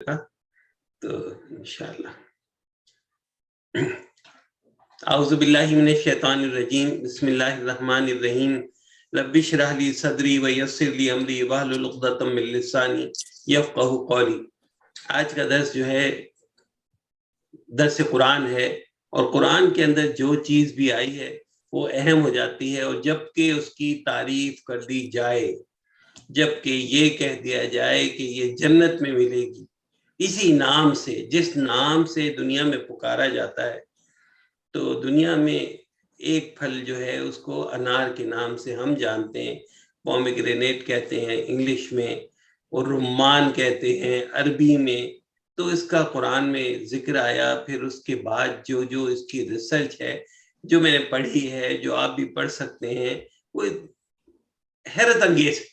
تو انشاءاللہ اعوذ باللہ من الشیطان الرجیم بسم اللہ الرحمن الرحیم رب اشرح لی صدری ویسر لی امری واحلل عقدۃ من لسانی یفقہوا قولی۔ آج کا درس جو ہے درس قرآن ہے، اور قرآن کے اندر جو چیز بھی آئی ہے وہ اہم ہو جاتی ہے، اور جب کہ اس کی تعریف کر دی جائے، جب کہ یہ کہہ دیا جائے کہ یہ جنت میں ملے گی اسی نام سے، جس نام سے دنیا میں پکارا جاتا ہے، تو دنیا میں ایک پھل جو ہے اس کو انار کے نام سے ہم جانتے ہیں، پومیگرینیٹ کہتے ہیں انگلش میں، اور رمان کہتے ہیں عربی میں۔ تو اس کا قرآن میں ذکر آیا، پھر اس کے بعد جو اس کی ریسرچ ہے، جو میں نے پڑھی ہے، جو آپ بھی پڑھ سکتے ہیں، وہ حیرت انگیز ہے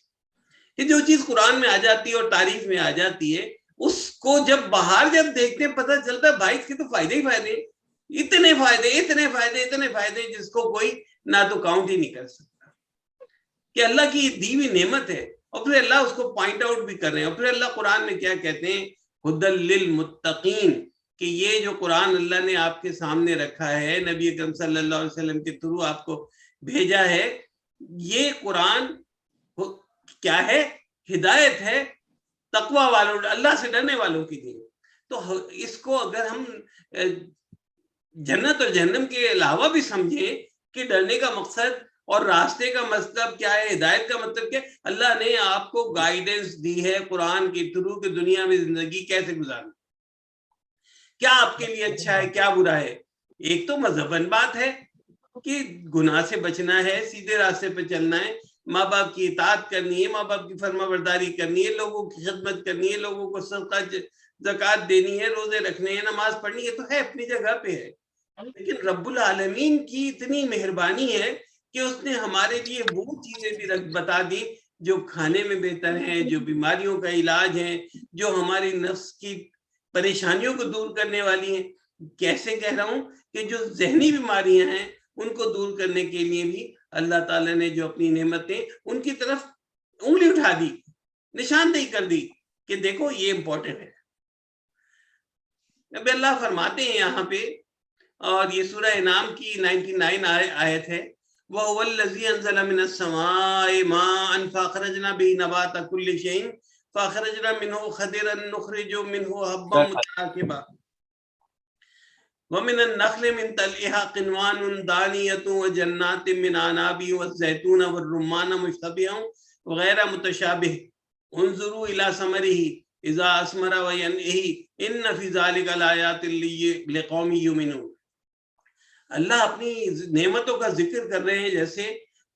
کہ جو چیز قرآن میں آ جاتی ہے اور تاریخ میں آ جاتی ہے، اس کو جب باہر دیکھتے ہیں پتہ چلتا ہے بھائی اس کے تو فائدے ہی فائدے، اتنے فائدے جس کو کوئی نہ تو کاؤنٹ ہی نہیں کر سکتا، کہ اللہ کی دی ہوئی نعمت ہے، اور پھر اللہ اس کو پوائنٹ آؤٹ بھی کر رہے ہیں۔ اور پھر اللہ قرآن میں کیا کہتے ہیں، ہدی للمتقین، کہ یہ جو قرآن اللہ نے آپ کے سامنے رکھا ہے، نبی اکرم صلی اللہ علیہ وسلم کے تھرو آپ کو بھیجا ہے، یہ قرآن کیا ہے؟ ہدایت ہے تقوی والوں، اللہ سے ڈرنے والوں کے لیے۔ تو اس کو اگر ہم جنت اور جہنم کے علاوہ بھی سمجھیں کہ ڈرنے کا مقصد اور راستے کا مطلب کیا ہے، ہدایت کا مطلب کیا ہے، اللہ نے آپ کو گائیڈنس دی ہے قرآن کے تھرو کہ دنیا میں زندگی کیسے گزارنا، کیا آپ کے لیے اچھا ہے، کیا برا ہے۔ ایک تو مذہباً بات ہے کہ گناہ سے بچنا ہے، سیدھے راستے پہ چلنا ہے، ماں باپ کی اطاعت کرنی ہے، ماں باپ کی فرما برداری کرنی ہے، لوگوں کی خدمت کرنی ہے، لوگوں کو صدقہ زکوٰۃ دینی ہے، روزے رکھنے ہیں، نماز پڑھنی ہے، تو ہے اپنی جگہ پہ ہے۔ لیکن رب العالمین کی اتنی مہربانی ہے کہ اس نے ہمارے لیے وہ چیزیں بھی بتا دی جو کھانے میں بہتر ہیں، جو بیماریوں کا علاج ہیں، جو ہماری نفس کی پریشانیوں کو دور کرنے والی ہیں۔ کیسے کہہ رہا ہوں کہ جو ذہنی بیماریاں ہیں ان کو دور کرنے کے لیے بھی اللہ تعالیٰ نے جو اپنی نعمتیں ان کی طرف انگلی اٹھا دی، نشاندہی کر دی کہ دیکھو یہ امپورٹنٹ ہے۔ اب اللہ فرماتے ہیں یہاں پہ، اور یہ سورہ انعام کی 99 آیت ہے، وَهُوَ الَّذِي أَنزَلَ مِنَ السَّمَاءِ مَاءً فَأَخْرَجْنَا بِهِ نَبَاتَ كُلِّ شَيْءٍ فَأَخْرَجْنَا مِنْهُ خَضِرًا نُخْرِجُ مِنْهُ حَبًّا مُتَرَاكِبًا وَمِنَ النَّخْلِ مِنْ طَلْعِهَا قِنْوَانٌ دَانِيَةٌ وَجَنَّاتٍ مِنْ أَعْنَابٍ وَالزَّيْتُونَ وَالرُّمَّانَ مُشْتَبِهًا وَغَيْرَ مُتَشَابِهٍ انظُرُوا إِلَى ثَمَرِهِ إِذَا أَثْمَرَ وَيَنْعِهِ إِنَّ فِي ذَلِكَ لَآيَاتٍ لِقَوْمٍ يُؤْمِنُونَ۔ اللہ اپنی نعمتوں کا ذکر کر رہے ہیں، جیسے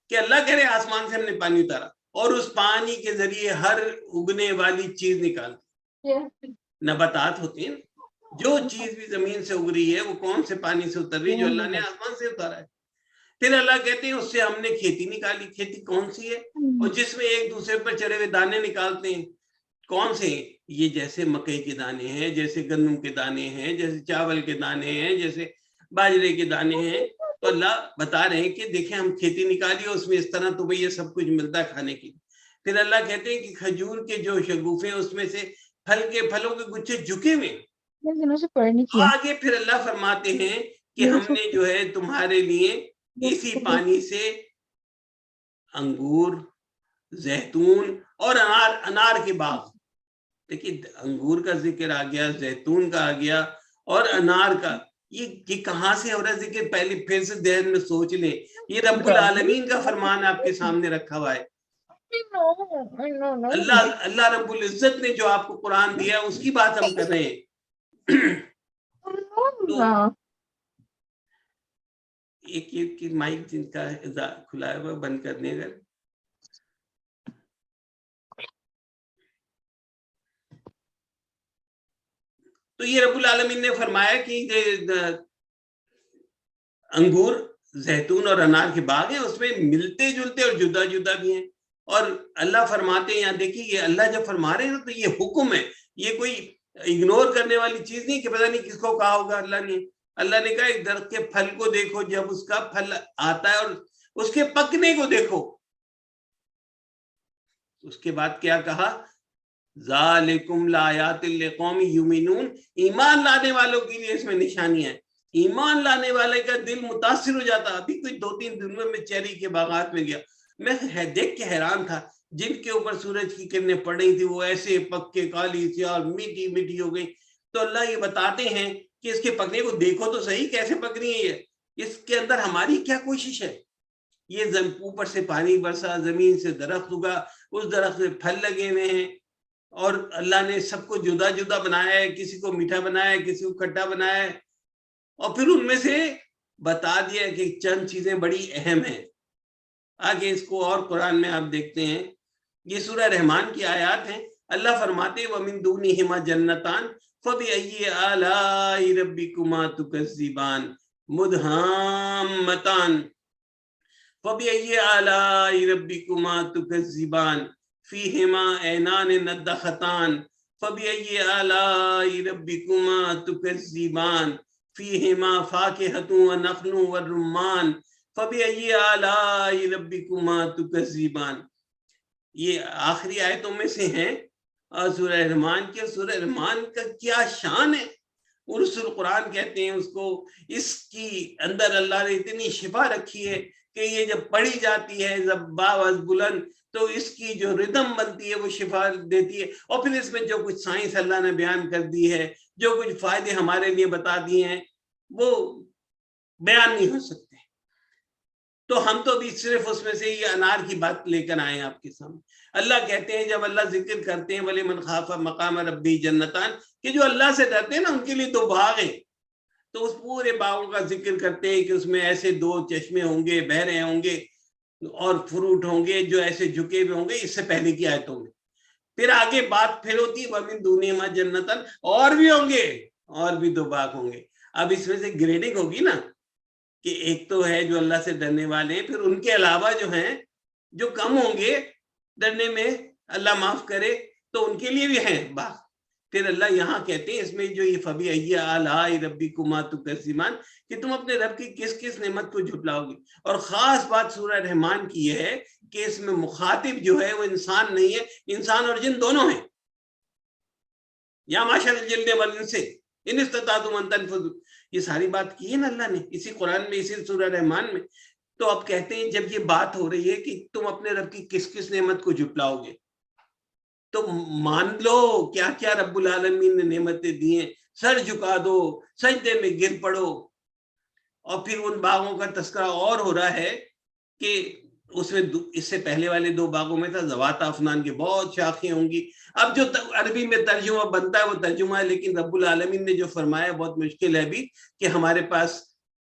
کہ اللہ کہہ رہے ہیں آسمان سے ہم نے پانی اتارا، اور اس پانی کے ذریعے ہر اگنے والی چیز نکالتی، نباتات ہوتی ہیں، جو چیز بھی زمین سے اگ رہی ہے وہ کون سے پانی سے اتر رہی ہے؟ جو اللہ نے آسمان سے اتارا ہے۔ پھر اللہ کہتے ہیں اس سے ہم نے کھیتی نکالی۔ کھیتی کون سی ہے؟ اور جس میں ایک دوسرے پر چڑھے ہوئے دانے نکالتے ہیں، کون سے ہیں؟ یہ جیسے مکئی کے دانے ہیں، جیسے گندم کے دانے ہیں، جیسے چاول کے دانے ہیں، جیسے باجرے کے دانے ہیں۔ تو اللہ بتا رہے ہیں کہ دیکھیں ہم کھیتی نکالی اور اس میں اس طرح تمہیں یہ سب کچھ ملتا ہے کھانے کی۔ پھر اللہ کہتے ہیں کہ کھجور کے جو شگوفے اس میں سے پھلوں کے گچھے جھکے ہوئے، آگے پھر اللہ فرماتے ہیں کہ ہم نے جو ہے تمہارے لیے اسی پانی سے انگور، زیتون اور انار کے باغ، دیکھیے انگور کا ذکر آ گیا، زیتون کا آ گیا، اور انار کا۔ یہ کہاں سے ہو رہا ہے ذکر؟ پہلے پھر سے ذہن میں سوچ لیں، یہ رب العالمین کا فرمان آپ کے سامنے رکھا ہوا ہے۔ اللہ رب العزت نے جو آپ کو قرآن دیا اس کی بات ہم کر رہے ہیں۔ ایک مائک جن کا کھلا ہے وہ بند کرنے گا۔ تو یہ رب العالمین نے فرمایا کہ انگور، زیتون اور انار کے باغ ہیں، اس میں ملتے جلتے اور جدا جدا بھی ہیں۔ اور اللہ فرماتے ہیں، یہاں دیکھیے یہ اللہ جب فرما رہے ہیں تو یہ حکم ہے، یہ کوئی اگنور کرنے والی چیز نہیں کہ پتہ نہیں کس کو کہا ہوگا اللہ نے کہا ایک درخت کے پھل کو دیکھو، جب اس کا پھل آتا ہے اور اس کے پکنے کو دیکھو۔ اس کے بعد کیا کہا؟ ذالکم لآیات لقوم یؤمنون، ایمان لانے والوں کے لیے اس میں نشانیاں ہیں. ایمان لانے والے کا دل متاثر ہو جاتا. ابھی کوئی 2-3 دنوں میں چیری کے باغات میں گیا، میں دیکھ کے حیران تھا. جن کے اوپر سورج کی کرنیں پڑ رہی تھی وہ ایسے پکے کالی سیاہ میٹھی میٹھی ہو گئی. تو اللہ یہ بتاتے ہیں کہ اس کے پکنے کو دیکھو تو صحیح کیسے پک رہی ہے. یہ اس کے اندر ہماری کیا کوشش ہے. یہ اوپر سے پانی برسا، زمین سے درخت اگا، اس درخت میں پھل لگے ہوئے ہیں، اور اللہ نے سب کو جدا جدا بنایا ہے. کسی کو میٹھا بنایا ہے، کسی کو کھٹا بنایا ہے، اور پھر ان میں سے بتا دیا کہ چند چیزیں بڑی اہم ہیں. آگے اس کو اور قرآن میں آپ دیکھتے ہیں، یہ سورہ رحمان کی آیات ہیں. اللہ فرماتے وَمِن دُونِهِمَا جَنَّتَانِ فَبِأَيِّ آلَاءِ رَبِّكُمَا تُكَذِّبَانِ مُدْهَامَّتَانِ فَبِأَيِّ آلَاءِ رَبِّكُمَا تُكَذِّبَانِ فِيهِمَا عَيْنَانِ نَضَّاخَتَانِ فَبِأَيِّ آلَاءِ رَبِّكُمَا تُكَذِّبَانِ فِيهِمَا فَاكِهَةٌ وَنَخْلٌ وَالرُّمَّانُ فَبِأَيِّ آلَاءِ رَبِّكُمَا تُكَذِّبَانِ. یہ آخری آیتوں میں سے ہیں سورہ رحمان کے. سورہ رحمان کا کیا شان ہے. عرس القرآن کہتے ہیں اس کو. اس کی اندر اللہ نے اتنی شفا رکھی ہے کہ یہ جب پڑھی جاتی ہے باواز بلند تو اس کی جو ردم بنتی ہے وہ شفا دیتی ہے. اور پھر اس میں جو کچھ سائنس اللہ نے بیان کر دی ہے، جو کچھ فائدے ہمارے لیے بتا دیے ہیں، وہ بیان نہیں ہو سکتے. تو ہم تو بھی صرف اس میں سے یہ انار کی بات لے کر آئے ہیں آپ کے سامنے. اللہ کہتے ہیں جب اللہ ذکر کرتے ہیں وَلِمَنْ خَافَ مَقَامَ رَبِّهِ جَنَّتَانِ، کہ جو اللہ سے ڈرتے ہیں نا ان کے لیے 2 باغ ہیں. تو اس پورے باغوں کا ذکر کرتے ہیں کہ اس میں ایسے 2 چشمے ہوں گے، بہہ رہے ہوں گے، اور فروٹ ہوں گے جو ایسے جھکے ہوئے ہوں گے. اس سے پہلے کی آیتوں میں پھر آگے بات پھر ہوتی ہے وَمِن دُونِهِمَا جَنَّتَانِ، اور بھی ہوں گے، اور بھی 2 باغ ہوں گے. اب اس میں سے گریڈنگ ہوگی نا، کہ ایک تو ہے جو اللہ سے ڈرنے والے ہیں، پھر ان کے علاوہ جو ہیں جو کم ہوں گے ڈرنے میں، اللہ معاف کرے، تو ان کے لیے بھی ہیں باغ. پھر اللہ یہاں کہتے ہیں اس میں جو یہ فَبِأَيِّ آلَاءِ رَبِّكُمَا تُكَذِّبَانِ، کہ تم اپنے رب کی کس کس نعمت کو جھٹلاؤ گے. اور خاص بات سورہ رحمان کی یہ ہے کہ اس میں مخاطب جو ہے وہ انسان نہیں ہے، انسان اور جن دونوں ہیں. یا معاشر الجن والانس ان استطعتم ان تنفذوا، یہ ساری بات کی ہے نا اللہ نے اسی قرآن میں، اسی سورہ رحمان میں. تو اب کہتے ہیں جب یہ بات ہو رہی ہے کہ تم اپنے رب کی کس کس نعمت کو جھٹلاؤ گے، تو مان لو کیا کیا رب العالمین نے نعمتیں دی ہیں، سر جھکا دو، سجدے میں گر پڑو. اور پھر ان باغوں کا تذکرہ اور ہو رہا ہے کہ اس میں اس سے پہلے والے 2 باغوں میں تھا ذوات افنان کی بہت شاخیں ہوں گی. اب جو عربی میں ترجمہ بنتا ہے وہ ترجمہ ہے، لیکن رب العالمین نے جو فرمایا بہت مشکل ہے بھی کہ ہمارے پاس،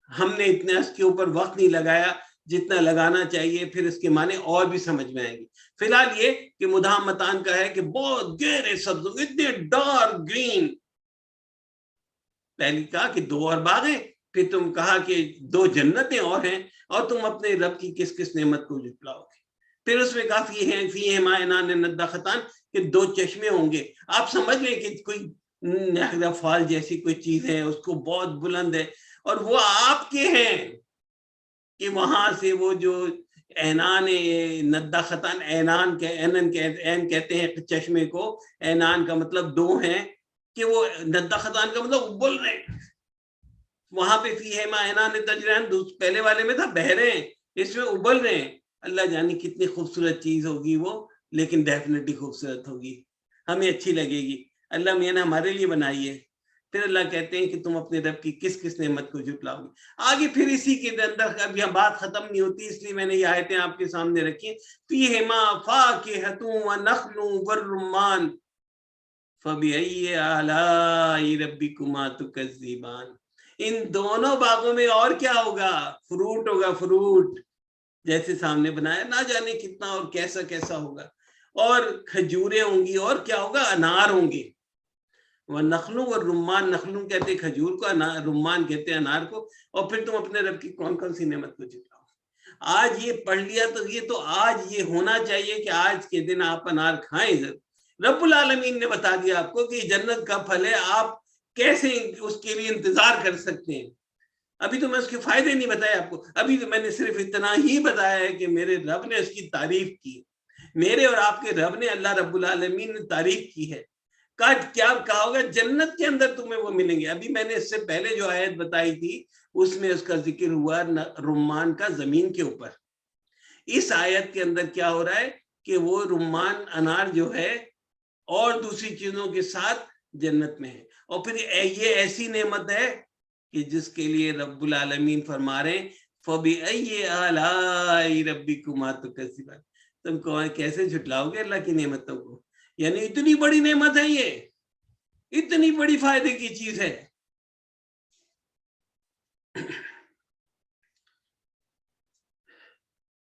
ہم نے اتنا اس کے اوپر وقت نہیں لگایا جتنا لگانا چاہیے. پھر اس کے معنی اور بھی سمجھ میں آئیں گے. فی الحال یہ کہ مدھامتان کا ہے کہ بہت گہرے سبز، اتنے ڈارک گرین. پہلی کہا کہ 2 اور باغ ہیں، پھر تم کہا کہ 2 جنتیں اور ہیں، اور تم اپنے رب کی کس کس نعمت کو جھٹلاؤ گے. پھر اس میں کافی ہیں فیہما عینان نضاختان، کہ 2 چشمے ہوں گے. آپ سمجھ لیں کہ کوئی نیاگرا فال جیسی کوئی چیز ہے، اس کو بہت بلند ہے، اور وہ آپ کے ہیں کہ وہاں سے وہ جو عینان نضاختان، عینان کے عین کہتے ہیں چشمے کو، عینان کا مطلب 2 ہیں، کہ وہ نضاختان کا مطلب ابل رہے ہیں. وہاں پہ فیہما عینان تجریان، پہلے والے میں تھا بہہ رہے ہیں، اس میں ابل رہے ہیں. اللہ جانے کتنی خوبصورت چیز ہوگی وہ، لیکن ڈیفینیٹلی خوبصورت ہوگی، ہمیں اچھی لگے گی. اللہ میاں نے ہمارے لیے بنائی ہے. پھر اللہ کہتے ہیں کہ تم اپنے رب کی کس کس نعمت کو جھٹلاؤ گے. آگے پھر اسی کے اندر اب یہ بات ختم نہیں ہوتی، اس لیے میں نے یہ آیتیں آپ کے سامنے رکھی. فیہما فاکہۃ ونخل والرمان فبأی آلاء ربکما تکذبان. ان دونوں باغوں میں اور کیا ہوگا؟ فروٹ ہوگا، فروٹ جیسے سامنے بنایا، نہ جانے کتنا اور کیسا کیسا ہوگا. اور کھجوریں ہوں گی، اور کیا ہوگا؟ انار ہوں گے. وَنَخْلٌ وَالرُّمَّانُ، نخلوں کہتے ہیں کھجور کو، رمان کہتے ہیں انار کو. اور پھر تم اپنے رب کی کون کون سی نعمت کو جھٹلاؤ. آج یہ پڑھ لیا تو یہ تو آج یہ ہونا چاہیے کہ آج کے دن آپ انار کھائیں ضرور. رب العالمین نے بتا دیا آپ کو کہ جنت کا پھل ہے، آپ کیسے اس کے لیے انتظار کر سکتے ہیں. ابھی تو میں اس کے فائدے نہیں بتائے آپ کو، ابھی تو میں نے صرف اتنا ہی بتایا ہے کہ میرے رب نے اس کی تعریف کی. میرے اور آپ کے رب نے، اللہ رب العالمین نے تعریف کی ہے. کیا کہا ہوگا؟ جنت کے اندر تمہیں وہ ملیں گے. ابھی میں نے اس سے پہلے جو آیت بتائی تھی اس میں اس کا ذکر ہوا رمان کا زمین کے اوپر. اس آیت کے اندر کیا ہو رہا ہے کہ وہ رمان انار جو ہے اور دوسری چیزوں کے ساتھ جنت میں ہے. اور پھر یہ ایسی نعمت ہے کہ جس کے لیے رب العالمین فرما رہے ہیں فَبِأَيِّ آلَاءِ رَبِّكُمَا تُكَذِّبَانِ. تم کو کیسے جھٹلاؤ گے اللہ کی نعمتوں کو؟ یعنی اتنی بڑی نعمت ہے، یہ اتنی بڑی فائدے کی چیز ہے.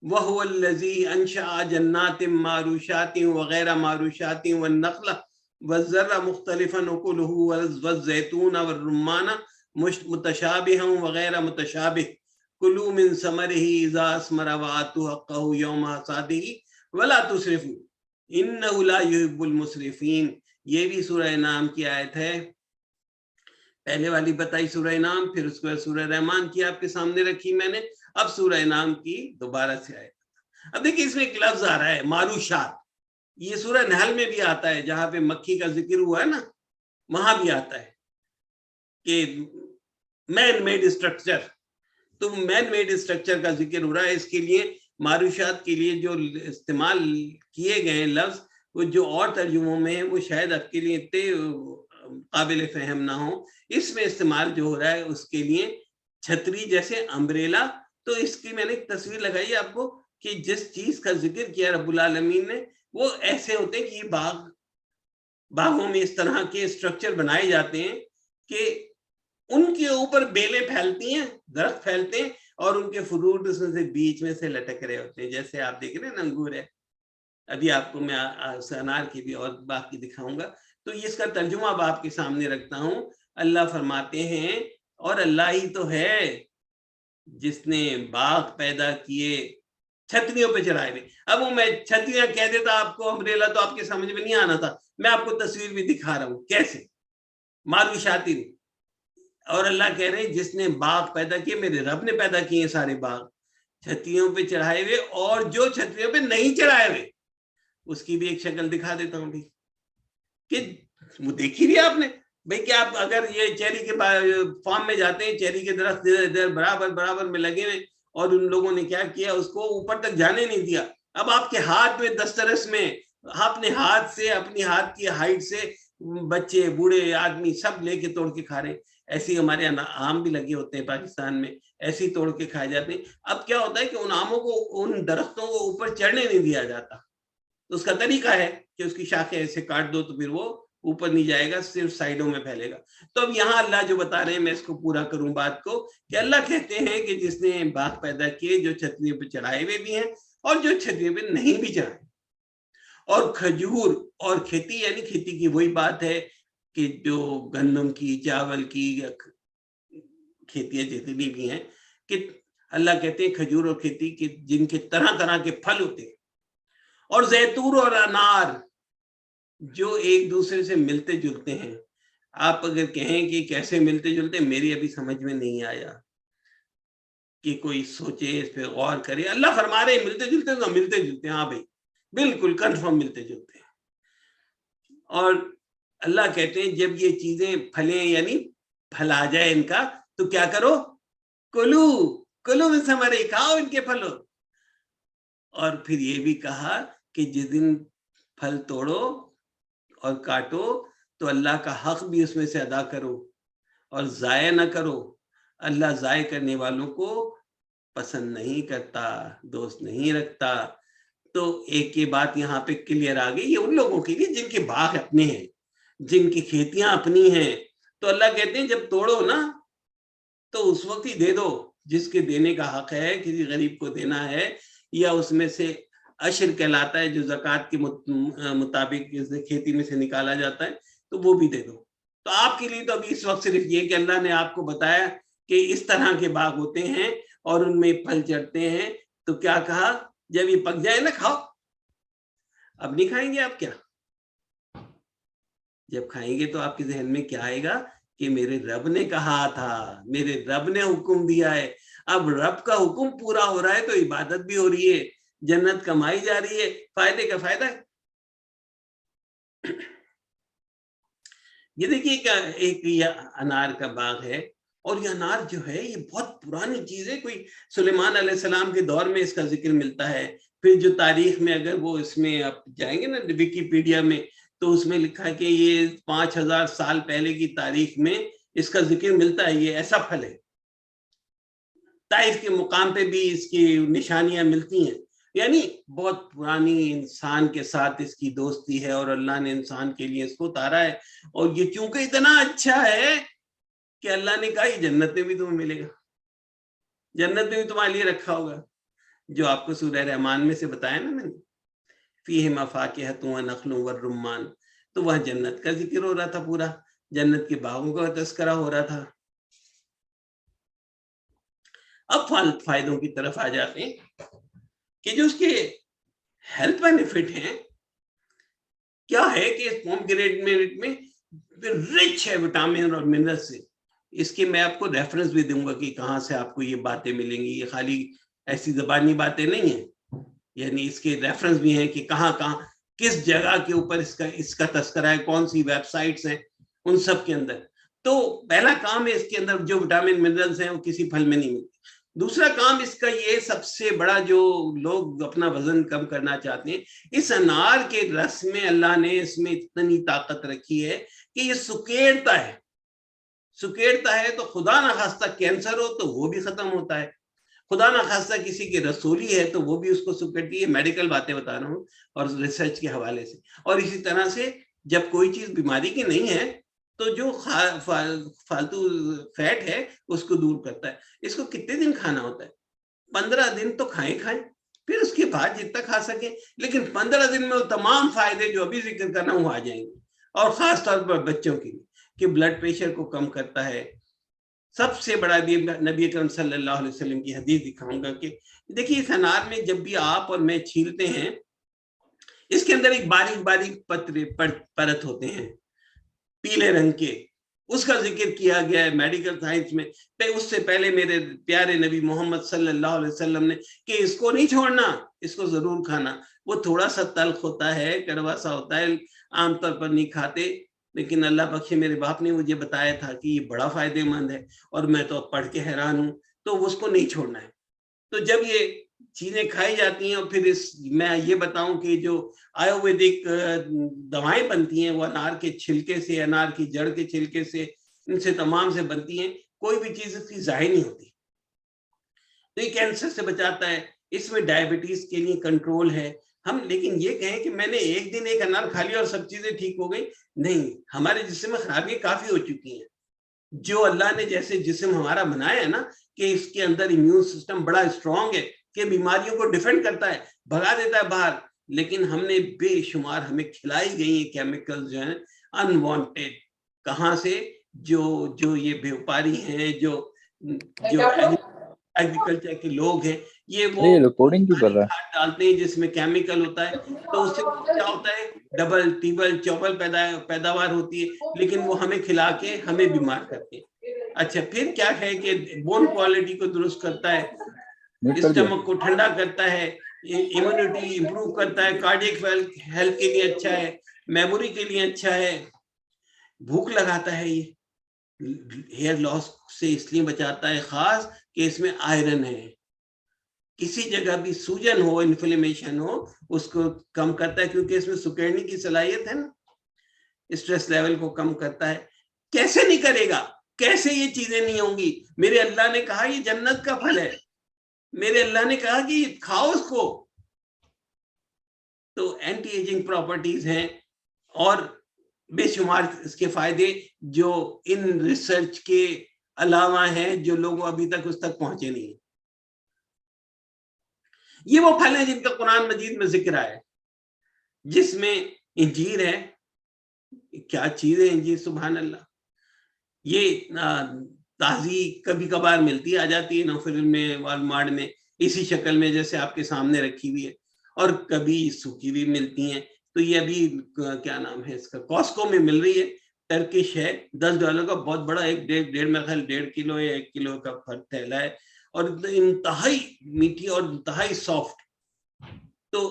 وَهُوَ الَّذِي أَنشَأَ جَنَّاتٍ مَّعْرُوشَاتٍ وَغَيْرَ مَعْرُوشَاتٍ وَالنَّخْلَ وَالزَّرْعَ مُخْتَلِفًا أُكُلُهُ وَالزَّيْتُونَ وَالرُّمَّانَ مُتَشَابِهًا وَغَيْرَ مُتَشَابِهٍ كُلُوا مِن ثَمَرِهِ إِذَا أَثْمَرَ وَآتُوا حَقَّهُ يَوْمَ حَصَادِهِ وَلَا تُسْرِفُوا إِنَّهُ لَا يُحِبُّ الْمُسْرِفِينَ. یہ بھی سورہ انعام کی آیت ہے. پہلے والی بتائی سورہ انعام، پھر اس کے بعد سورہ رحمان کی آپ کے سامنے رکھی میں نے، اب سورہ انعام کی دوبارہ سے آیت. اب دیکھیں اس میں ایک لفظ آ رہا ہے معروشات. یہ سورہ نحل میں بھی آتا ہے، جہاں پہ مکھی کا ذکر ہوا ہے نا، وہاں بھی آتا ہے کہ مین میڈ اسٹرکچر. تو مین میڈ اسٹرکچر کا ذکر ہو رہا ہے. اس کے لیے معروشات کے لیے جو استعمال کیے گئے لفظ، وہ جو اور ترجموں میں ہیں وہ شاید آپ کے لیے اتنے قابل فہم نہ ہو. اس میں استعمال جو ہو رہا ہے اس کے لیے چھتری جیسے امبریلا. تو اس کی میں نے ایک تصویر لگائی آپ کو کہ جس چیز کا ذکر کیا رب العالمین نے، وہ ایسے ہوتے ہیں کہ یہ باغوں میں اس طرح کے اسٹرکچر بنائے جاتے ہیں کہ ان کے اوپر بیلیں پھیلتی ہیں، درخت پھیلتے ہیں، اور ان کے فروٹ اس میں سے بیچ میں سے لٹک رہے ہوتے ہیں، جیسے آپ دیکھ رہے ہیں انگور ہے. ابھی آپ کو میں انار کی بھی اور باقی دکھاؤں گا. تو اس کا ترجمہ اب آپ کے سامنے رکھتا ہوں. اللہ فرماتے ہیں اور اللہ ہی تو ہے جس نے باغ پیدا کیے چھتریوں پہ چڑھائے ہوئے. اب وہ میں چھتریاں کہہ دیتا آپ کو امبریلا تو آپ کے سمجھ میں نہیں آنا تھا. میں آپ کو تصویر بھی دکھا رہا ہوں کیسے معروشاتی. اور اللہ کہہ رہے ہیں جس نے باغ پیدا کیے، میرے رب نے پیدا کیے سارے باغ چھتریوں پہ چڑھائے ہوئے، اور جو چھتریوں پہ نہیں چڑھائے ہوئے اس کی بھی ایک شکل دکھا دیتا ہوں بھی کہ وہ دیکھی بھی آپ نے. بھئی کہ آپ اگر یہ چیری کے فارم میں جاتے ہیں، چیری کے درخت برابر میں لگے ہوئے، اور ان لوگوں نے کیا کیا، اس کو اوپر تک جانے نہیں دیا. اب آپ کے ہاتھ میں دسترس میں اپنے ہاتھ سے، اپنی ہاتھ کی ہائٹ سے بچے بوڑھے آدمی سب لے کے توڑ کے کھا رہے ہیں. ایسی ہمارے آم بھی لگے ہوتے ہیں پاکستان میں، ایسے توڑ کے کھائے جاتے ہیں. اب کیا ہوتا ہے کہ ان آموں کو، ان درختوں کو اوپر چڑھنے نہیں دیا جاتا. تو اس کا طریقہ ہے کہ اس کی شاخیں ایسے کاٹ دو تو پھر وہ اوپر نہیں جائے گا، صرف سائڈوں میں پھیلے گا. تو اب یہاں اللہ جو بتا رہے ہیں، میں اس کو پورا کروں بات کو، کہ اللہ کہتے ہیں کہ جس نے باغ پیدا کیے جو چھتریوں پہ چڑھائے ہوئے بھی ہیں اور جو چھتریوں پہ نہیں بھی چڑھائے. اور کھجور اور کھیتی، یعنی کھیتی کی وہی بات ہے کہ جو گندم کی، چاول کی کھیتیاں جتنی بھی ہیں، کہ اللہ کہتے ہیں کھجور اور کھیتی کی جن کے طرح طرح کے پھل ہوتے ہیں، اور زیتون اور انار جو ایک دوسرے سے ملتے جلتے ہیں. آپ اگر کہیں کہ کیسے ملتے جلتے، میری ابھی سمجھ میں نہیں آیا کہ کوئی سوچے، اس پہ غور کرے. اللہ فرما رہے ہیں ملتے جلتے تو ملتے جلتے ہیں. ہاں بھائی بالکل کنفرم ملتے جلتے ہیں. اور اللہ کہتے ہیں جب یہ چیزیں پھلیں، یعنی پھل آ جائے ان کا، تو کیا کرو، کلو میں ثمرہ، کھاؤ ان کے پھلوں. اور پھر یہ بھی کہا کہ جس دن پھل توڑو اور کاٹو تو اللہ کا حق بھی اس میں سے ادا کرو اور ضائع نہ کرو. اللہ ضائع کرنے والوں کو پسند نہیں کرتا، دوست نہیں رکھتا. تو ایک یہ بات یہاں پہ کلیئر آ گئی. یہ ان لوگوں کے لیے جن کے باغ اپنے ہیں، جن کی کھیتیاں اپنی ہیں. تو اللہ کہتے ہیں جب توڑو نا تو اس وقت ہی دے دو جس کے دینے کا حق ہے. کسی غریب کو دینا ہے، یا اس میں سے عشر کہلاتا ہے جو زکوٰۃ کے مطابق کھیتی میں سے نکالا جاتا ہے، تو وہ بھی دے دو. تو آپ کے لیے تو ابھی اس وقت صرف یہ کہ اللہ نے آپ کو بتایا کہ اس طرح کے باغ ہوتے ہیں اور ان میں پھل چڑھتے ہیں. تو کیا کہا، جب یہ پک جائے نا کھاؤ. اب نہیں کھائیں گے آپ؟ کیا جب کھائیں گے تو آپ کے ذہن میں کیا آئے گا کہ میرے رب نے کہا تھا، میرے رب نے حکم دیا ہے. اب رب کا حکم پورا ہو رہا ہے تو عبادت بھی ہو رہی ہے. جنت کمائی جا رہی ہے، فائدے کا فائدہ ہے. یہ دیکھیے کہ ایک یہ انار کا باغ ہے، اور یہ انار جو ہے یہ بہت پرانی چیز ہے، کوئی سلیمان علیہ السلام کے دور میں اس کا ذکر ملتا ہے. پھر جو تاریخ میں اگر وہ اس میں آپ جائیں گے نا ویکیپیڈیا میں، تو اس میں لکھا ہے کہ یہ 5000 سال پہلے کی تاریخ میں اس کا ذکر ملتا ہے. یہ ایسا پھل ہے، طائف کے مقام پہ بھی اس کی نشانیاں ملتی ہیں. یعنی بہت پرانی انسان کے ساتھ اس کی دوستی ہے، اور اللہ نے انسان کے لیے اس کو اتارا ہے. اور یہ چونکہ اتنا اچھا ہے کہ اللہ نے کہا یہ جنت میں بھی تمہیں ملے گا، جنت میں بھی تمہارے لیے رکھا ہوگا. جو آپ کو سورہ رحمان میں سے بتایا نا میں نے، فیہما فاکہۃ ونخل والرمان، تو وہاں جنت کا ذکر ہو رہا تھا، پورا جنت کے باغوں کا تذکرہ ہو رہا تھا. اب فائدوں کی طرف آ جاتے ہیں کہ جو اس کے ہیلتھ بینیفٹ ہیں. کیا ہے کہ اس پومگرینیٹ میں رچ ہے وٹامن اور منرل سے. اس کی میں آپ کو ریفرنس بھی دوں گا کہ کہاں سے آپ کو یہ باتیں ملیں گی. یہ خالی ایسی زبانی باتیں نہیں ہیں، یعنی اس کے ریفرنس بھی ہیں کہ کہاں کہاں کس جگہ کے اوپر اس کا تذکرہ ہے، کون سی ویب سائٹس ہیں ان سب کے اندر. تو پہلا کام ہے اس کے اندر جو وٹامن منرلز ہیں وہ کسی پھل میں نہیں ملتے. دوسرا کام اس کا یہ سب سے بڑا، جو لوگ اپنا وزن کم کرنا چاہتے ہیں، اس انار کے رس میں اللہ نے اس میں اتنی طاقت رکھی ہے کہ یہ سکیڑتا ہے. سکیڑتا ہے تو خدا نہ خواستہ کینسر ہو تو وہ بھی ختم ہوتا ہے، خدا نہ خواستہ کسی کی رسولی ہے تو وہ بھی اس کو سکیڑتی ہے. میڈیکل باتیں بتا رہا ہوں اور ریسرچ کے حوالے سے. اور اسی طرح سے جب کوئی چیز بیماری کی نہیں ہے تو جو فالتو فیٹ ہے اس کو دور کرتا ہے. اس کو کتنے دن کھانا ہوتا ہے؟ 15 دن تو کھائیں، پھر اس کے بعد جتنا کھا سکیں، لیکن 15 دن میں وہ تمام فائدے جو ابھی ذکر کرنا وہ آ جائیں گے. اور خاص طور پر بچوں کے لیے کہ بلڈ پریشر کو کم کرتا ہے. سب سے بڑا نبی اکرم صلی اللہ علیہ وسلم کی حدیث دکھاؤں گا کہ دیکھیے اس انار میں جب بھی آپ اور میں چھیلتے ہیں، اس کے اندر ایک باریک باریک پرت ہوتے ہیں پیلے رنگ کے. اس کا ذکر کیا گیا ہے میڈیکل سائنس میں. اس سے پہلے میرے پیارے نبی محمد صلی اللہ علیہ وسلم نے کہ اس کو نہیں چھوڑنا، اس کو ضرور کھانا. وہ تھوڑا سا تلخ ہوتا ہے، کڑوا سا ہوتا ہے، عام طور پر نہیں کھاتے، لیکن اللہ بخشے میرے باپ نے مجھے بتایا تھا کہ یہ بڑا فائدہ مند ہے، اور میں تو پڑھ کے حیران ہوں. تو اس کو نہیں چھوڑنا ہے. تو جب یہ چیزیں کھائی جاتی ہیں، اور پھر میں یہ بتاؤں کہ جو آیورویدک دوائیں بنتی ہیں وہ انار کے چھلکے سے، انار کی جڑ کے چھلکے سے، ان سے تمام سے بنتی ہیں. کوئی بھی چیز اس کی ضائع نہیں ہوتی. تو یہ کینسر سے بچاتا ہے. اس میں ڈائبٹیز کے لیے کنٹرول ہے. ہم لیکن یہ کہیں کہ میں نے ایک دن ایک انار کھا لیا اور سب چیزیں ٹھیک ہو گئی، نہیں. ہمارے جسم میں خرابیاں کافی ہو چکی ہیں. جو اللہ نے جیسے جسم ہمارا بنایا ہے نا، کہ اس کے اندر امیون سسٹم بڑا اسٹرانگ ہے کہ بیماریوں کو ڈیفینڈ کرتا ہے، بھگا دیتا ہے باہر. لیکن ہم نے بے شمار ہمیں کھلائی گئی ہیں کیمیکل جو ہیں انوانٹیڈ. کہاں سے؟ جو یہ بیوپاری ہیں، جو ایگریکلچر کے لوگ ہیں، یہ وہ کھاد ڈالتے ہیں جس میں کیمیکل ہوتا ہے. تو اس سے کیا ہوتا ہے؟ ڈبل ٹریبل چوبل پیداوار ہوتی ہے، لیکن وہ ہمیں کھلا کے ہمیں بیمار کرتے ہیں. اچھا، پھر کیا ہے کہ بون کوالٹی کو درست کرتا ہے، اسٹمک کو ٹھنڈا کرتا ہے، امیونٹی امپروو کرتا ہے، کارڈیک ہیلتھ کے لیے اچھا ہے، میموری کے لیے اچھا ہے، بھوک لگاتا ہے. یہ ہیئر لاس سے اس لیے بچاتا ہے خاص کہ اس میں آئرن ہے. کسی جگہ بھی سوجن ہو، انفلیمیشن ہو، اس کو کم کرتا ہے کیونکہ اس میں سکیڑنے کی صلاحیت ہے نا. اسٹریس لیول کو کم کرتا ہے. کیسے نہیں کرے گا؟ کیسے یہ چیزیں نہیں ہوں گی؟ میرے اللہ نے کہا یہ جنت کا پھل ہے، میرے اللہ نے کہا کہ کھاؤ اس کو. تو اینٹی ایجنگ پراپرٹیز ہیں اور بے شمار اس کے فائدے جو ان ریسرچ کے علاوہ ہیں، جو لوگوں ابھی تک اس تک پہنچے نہیں. یہ وہ پھل ہیں جن کا قرآن مجید میں ذکر ہے، جس میں انجیر ہے. کیا چیز ہے انجیر، سبحان اللہ. یہ تازی کبھی کبھار ملتی آ جاتی ہے نوفل میں، والمارٹ میں، اسی شکل میں جیسے آپ کے سامنے رکھی ہوئی ہے، اور کبھی سوکھی بھی ملتی ہیں. تو یہ ابھی کیا نام ہے اس کا، کاسکو میں مل رہی ہے، ٹرکش ہے، $10 کا بہت بڑا، ایک میرا خیال 1.5 کلو یا 1 کلو کا تھیلا ہے، اور انتہائی میٹھی اور انتہائی سافٹ. تو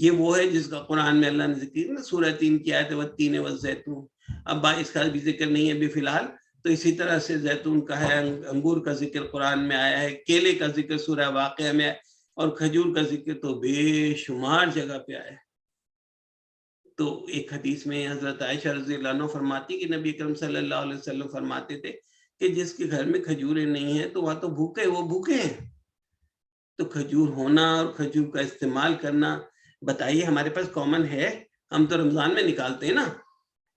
یہ وہ ہے جس کا قرآن میں اللہ نے ذکر نا، سورہ 3 کی آیت والتین والزیتون. اب اس کا بھی ذکر نہیں ہے ابھی فی الحال. تو اسی طرح سے زیتون کا ہے، انگور کا ذکر قرآن میں آیا ہے، کیلے کا ذکر سورہ واقعہ میں ہے، اور کھجور کا ذکر تو بے شمار جگہ پہ آیا ہے. تو ایک حدیث میں حضرت عائشہ رضی اللہ عنہ فرماتی کہ نبی اکرم صلی اللہ علیہ وسلم فرماتے تھے کہ جس کے گھر میں کھجوریں نہیں ہیں تو وہاں تو بھوکے، وہ بھوکے ہیں. تو کھجور ہونا اور کھجور کا استعمال کرنا، بتائیے ہمارے پاس کامن ہے، ہم تو رمضان میں نکالتے ہیں نا،